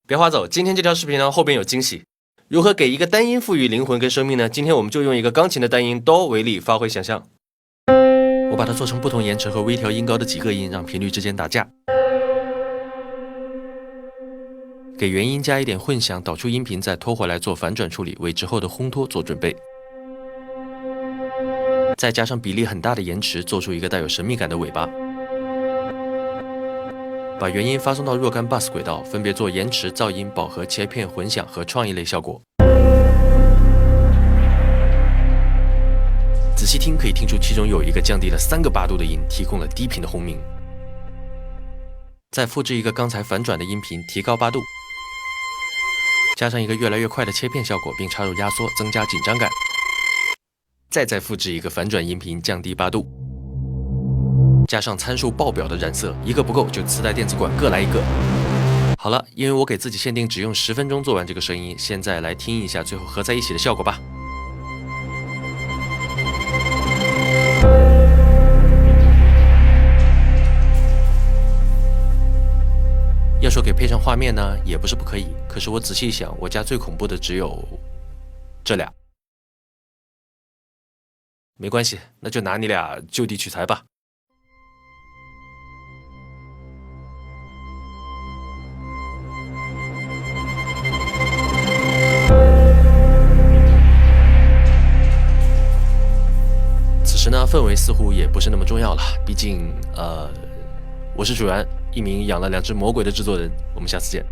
别划走，今天这条视频呢后边有惊喜。如何给一个单音赋予灵魂跟生命呢？今天我们就用一个钢琴的单音哆为例，发挥想象。我把它做成不同延迟和微调音高的几个音，让频率之间打架。给元音加一点混响，导出音频，再拖回来做反转处理，为之后的烘托做准备。再加上比例很大的延迟，做出一个带有神秘感的尾巴。把元音发送到若干 bus 轨道，分别做延迟、噪音、饱和、切片、混响和创意类效果。仔细听可以听出其中有一个降低了3个8度的音，提供了低频的轰鸣。再复制一个刚才反转的音频，提高8度，加上一个越来越快的切片效果，并插入压缩，增加紧张感。再复制一个反转音频，降低8度。加上参数爆表的染色，一个不够就磁带电子管各来一个。好了，因为我给自己限定只用10分钟做完这个声音，现在来听一下最后合在一起的效果吧。要说给配上画面呢，也不是不可以，可是我仔细一想，我家最恐怖的只有这俩。没关系，那就拿你俩就地取材吧。此时呢，氛围似乎也不是那么重要了，毕竟我是主然，一名养了2只魔鬼的制作人。我们下次见。